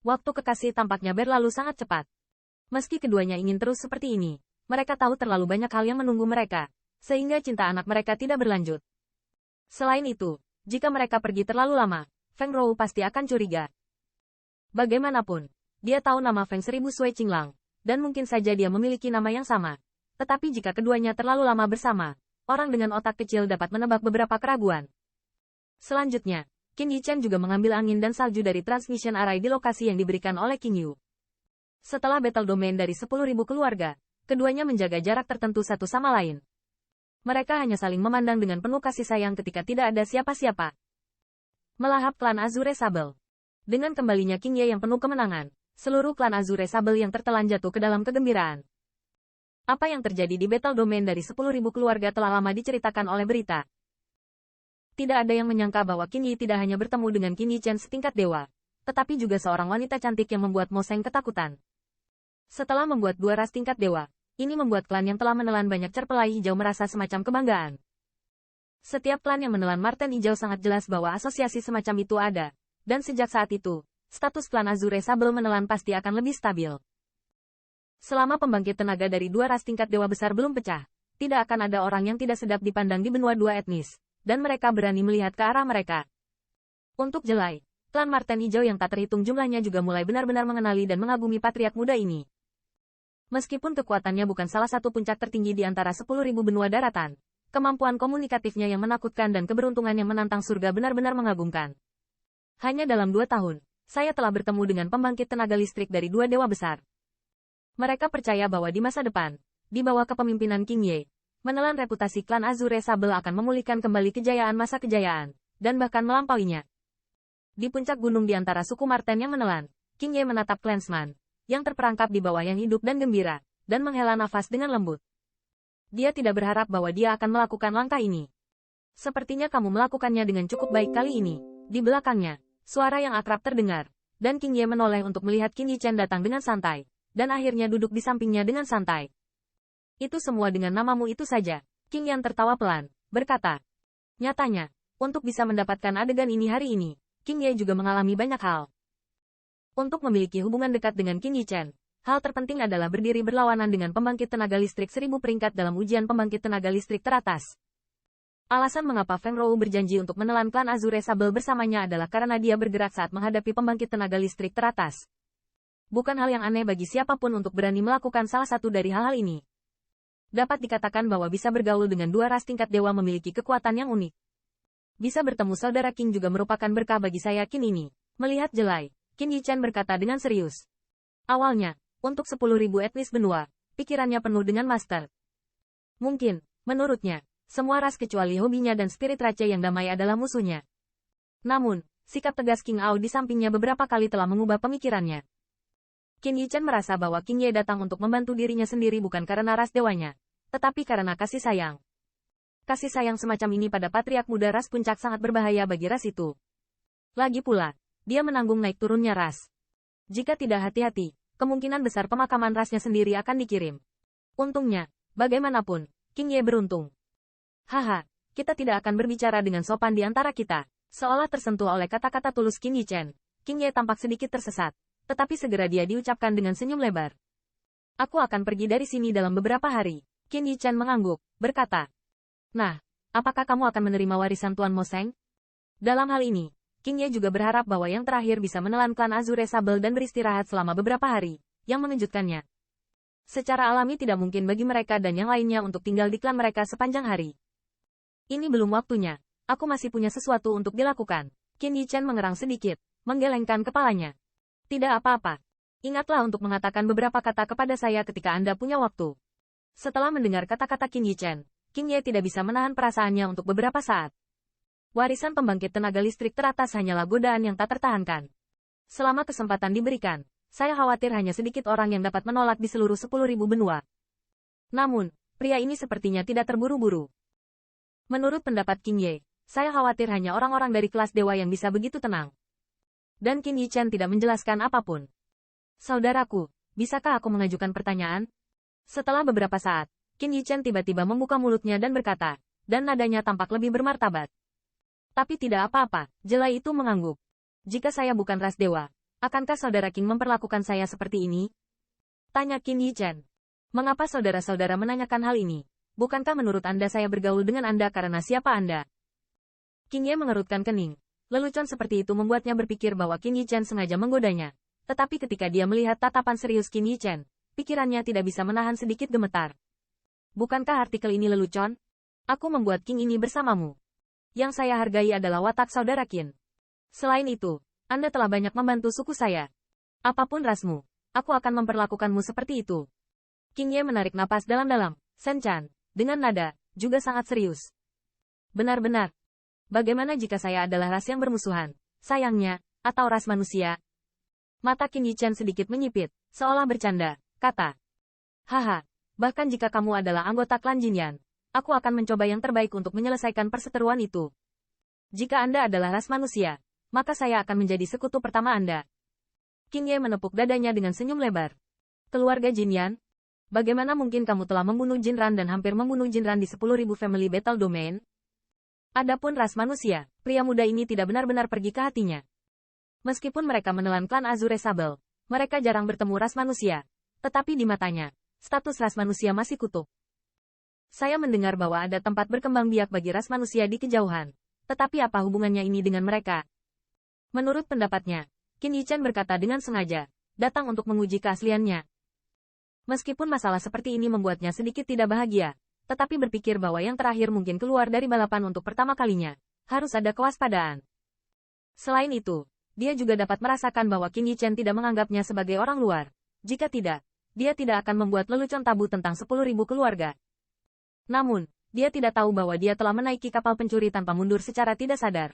Waktu kekasih tampaknya berlalu sangat cepat. Meski keduanya ingin terus seperti ini, mereka tahu terlalu banyak hal yang menunggu mereka, sehingga cinta anak mereka tidak berlanjut. Selain itu, jika mereka pergi terlalu lama, Feng Rou pasti akan curiga. Bagaimanapun, dia tahu nama Feng Seribu Sui Qinglang, dan mungkin saja dia memiliki nama yang sama. Tetapi jika keduanya terlalu lama bersama, orang dengan otak kecil dapat menebak beberapa keraguan. Selanjutnya, Qin Yichen juga mengambil angin dan salju dari transmission array di lokasi yang diberikan oleh Qing Yu. Setelah battle domain dari 10.000 keluarga, keduanya menjaga jarak tertentu satu sama lain. Mereka hanya saling memandang dengan penuh kasih sayang ketika tidak ada siapa-siapa. Melahap klan Azure Sable. Dengan kembalinya Qing Ye yang penuh kemenangan, seluruh klan Azure Sable yang tertelan jatuh ke dalam kegembiraan. Apa yang terjadi di battle domain dari 10.000 keluarga telah lama diceritakan oleh berita. Tidak ada yang menyangka bahwa Qin Yi tidak hanya bertemu dengan Qin Yichen setingkat dewa, tetapi juga seorang wanita cantik yang membuat Mo Seng ketakutan. Setelah membuat dua ras tingkat dewa, ini membuat klan yang telah menelan banyak cerpelai hijau merasa semacam kebanggaan. Setiap klan yang menelan Marten Hijau sangat jelas bahwa asosiasi semacam itu ada, dan sejak saat itu, status klan Azure Sable menelan pasti akan lebih stabil. Selama pembangkit tenaga dari dua ras tingkat dewa besar belum pecah, tidak akan ada orang yang tidak sedap dipandang di benua dua etnis, dan mereka berani melihat ke arah mereka. Untuk Jelai, klan Marten Hijau yang tak terhitung jumlahnya juga mulai benar-benar mengenali dan mengagumi patriark muda ini. Meskipun kekuatannya bukan salah satu puncak tertinggi di antara 10.000 benua daratan, kemampuan komunikatifnya yang menakutkan dan keberuntungan yang menantang surga benar-benar mengagumkan. Hanya dalam 2 tahun, saya telah bertemu dengan pembangkit tenaga listrik dari dua dewa besar. Mereka percaya bahwa di masa depan, di bawah kepemimpinan Qing Ye, menelan reputasi klan Azure Sable akan memulihkan kembali kejayaan masa kejayaan, dan bahkan melampauinya. Di puncak gunung di antara suku Marten yang menelan, Qing Ye menatap Clansman, yang terperangkap di bawah yang hidup dan gembira, dan menghela nafas dengan lembut. Dia tidak berharap bahwa dia akan melakukan langkah ini. Sepertinya kamu melakukannya dengan cukup baik kali ini. Di belakangnya, suara yang akrab terdengar, dan Qing Ye menoleh untuk melihat Qin Yichen datang dengan santai, dan akhirnya duduk di sampingnya dengan santai. Itu semua dengan namamu itu saja. Qing Yan tertawa pelan, berkata. Nyatanya, untuk bisa mendapatkan adegan ini hari ini, Qing Ye juga mengalami banyak hal. Untuk memiliki hubungan dekat dengan Qin Yichen, hal terpenting adalah berdiri berlawanan dengan pembangkit tenaga listrik 1000 peringkat dalam ujian pembangkit tenaga listrik teratas. Alasan mengapa Feng Rou berjanji untuk menelan klan Azure Sable bersamanya adalah karena dia bergerak saat menghadapi pembangkit tenaga listrik teratas. Bukan hal yang aneh bagi siapapun untuk berani melakukan salah satu dari hal-hal ini. Dapat dikatakan bahwa bisa bergaul dengan dua ras tingkat dewa memiliki kekuatan yang unik. Bisa bertemu saudara King juga merupakan berkah bagi saya Qin ini. Melihat Jelai, Qin Yichen berkata dengan serius. Awalnya, untuk 10.000 etnis benua, pikirannya penuh dengan master. Mungkin, menurutnya, semua ras kecuali hobinya dan spirit race yang damai adalah musuhnya. Namun, sikap tegas King Ao di sampingnya beberapa kali telah mengubah pemikirannya. Qin Yichen merasa bahwa Qing Ye datang untuk membantu dirinya sendiri bukan karena ras dewanya, tetapi karena kasih sayang. Kasih sayang semacam ini pada patriark muda ras puncak sangat berbahaya bagi ras itu. Lagi pula, dia menanggung naik turunnya ras. Jika tidak hati-hati, kemungkinan besar pemakaman rasnya sendiri akan dikirim. Untungnya, bagaimanapun, Qing Ye beruntung. Haha, kita tidak akan berbicara dengan sopan di antara kita. Seolah tersentuh oleh kata-kata tulus Qin Yichen, Qing Ye tampak sedikit tersesat. Tetapi segera dia diucapkan dengan senyum lebar. Aku akan pergi dari sini dalam beberapa hari. Qin Yichen mengangguk, berkata. Nah, apakah kamu akan menerima warisan Tuan Mo Seng? Dalam hal ini, Qing Ye juga berharap bahwa yang terakhir bisa menelan klan Azure Sable dan beristirahat selama beberapa hari, yang mengejutkannya. Secara alami tidak mungkin bagi mereka dan yang lainnya untuk tinggal di klan mereka sepanjang hari. Ini belum waktunya, aku masih punya sesuatu untuk dilakukan. Qin Yichen mengerang sedikit, menggelengkan kepalanya. Tidak apa-apa. Ingatlah untuk mengatakan beberapa kata kepada saya ketika Anda punya waktu. Setelah mendengar kata-kata Qin Yichen, Qing Ye tidak bisa menahan perasaannya untuk beberapa saat. Warisan pembangkit tenaga listrik teratas hanyalah godaan yang tak tertahankan. Selama kesempatan diberikan, saya khawatir hanya sedikit orang yang dapat menolak di seluruh 10.000 benua. Namun, pria ini sepertinya tidak terburu-buru. Menurut pendapat Qing Ye, saya khawatir hanya orang-orang dari kelas dewa yang bisa begitu tenang. Dan Qin Yichen tidak menjelaskan apapun. Saudaraku, bisakah aku mengajukan pertanyaan? Setelah beberapa saat, Qin Yichen tiba-tiba membuka mulutnya dan berkata, dan nadanya tampak lebih bermartabat. Tapi tidak apa-apa, Jelai itu mengangguk. Jika saya bukan ras dewa, Akankah saudara King memperlakukan saya seperti ini? Tanya Qin Yichen. Mengapa saudara-saudara menanyakan hal ini? Bukankah menurut Anda saya bergaul dengan Anda karena siapa Anda? King Ye mengerutkan kening. Lelucon seperti itu membuatnya berpikir bahwa Qin Yichen sengaja menggodanya. Tetapi ketika dia melihat tatapan serius Qin Yichen, pikirannya tidak bisa menahan sedikit gemetar. Bukankah artikel ini lelucon? Aku membuat King ini bersamamu. Yang saya hargai adalah watak saudara Qin. Selain itu, Anda telah banyak membantu suku saya. Apapun rasmu, aku akan memperlakukanmu seperti itu. King Ye menarik napas dalam-dalam. Shen Chan, dengan nada, juga sangat serius. Benar-benar. Bagaimana jika saya adalah ras yang bermusuhan, sayangnya, atau ras manusia? Mata Qin Yichen sedikit menyipit, seolah bercanda, kata. Haha, bahkan jika kamu adalah anggota klan Jinyan, aku akan mencoba yang terbaik untuk menyelesaikan perseteruan itu. Jika Anda adalah ras manusia, maka saya akan menjadi sekutu pertama Anda. King Ye menepuk dadanya dengan senyum lebar. Keluarga Jinyan? Bagaimana mungkin kamu telah membunuh Jinran dan hampir membunuh Jinran di 10.000 Family Battle Domain? Adapun ras manusia, pria muda ini tidak benar-benar pergi ke hatinya. Meskipun mereka menelan klan Azure Sable, mereka jarang bertemu ras manusia. Tetapi di matanya, status ras manusia masih kutuk. Saya mendengar bahwa ada tempat berkembang biak bagi ras manusia di kejauhan. Tetapi apa hubungannya ini dengan mereka? Menurut pendapatnya, Qin Yichen berkata dengan sengaja, datang untuk menguji keasliannya. Meskipun masalah seperti ini membuatnya sedikit tidak bahagia, tetapi berpikir bahwa yang terakhir mungkin keluar dari balapan untuk pertama kalinya, harus ada kewaspadaan. Selain itu, dia juga dapat merasakan bahwa Qin Yichen tidak menganggapnya sebagai orang luar. Jika tidak, dia tidak akan membuat lelucon tabu tentang 10.000 keluarga. Namun, dia tidak tahu bahwa dia telah menaiki kapal pencuri tanpa mundur secara tidak sadar.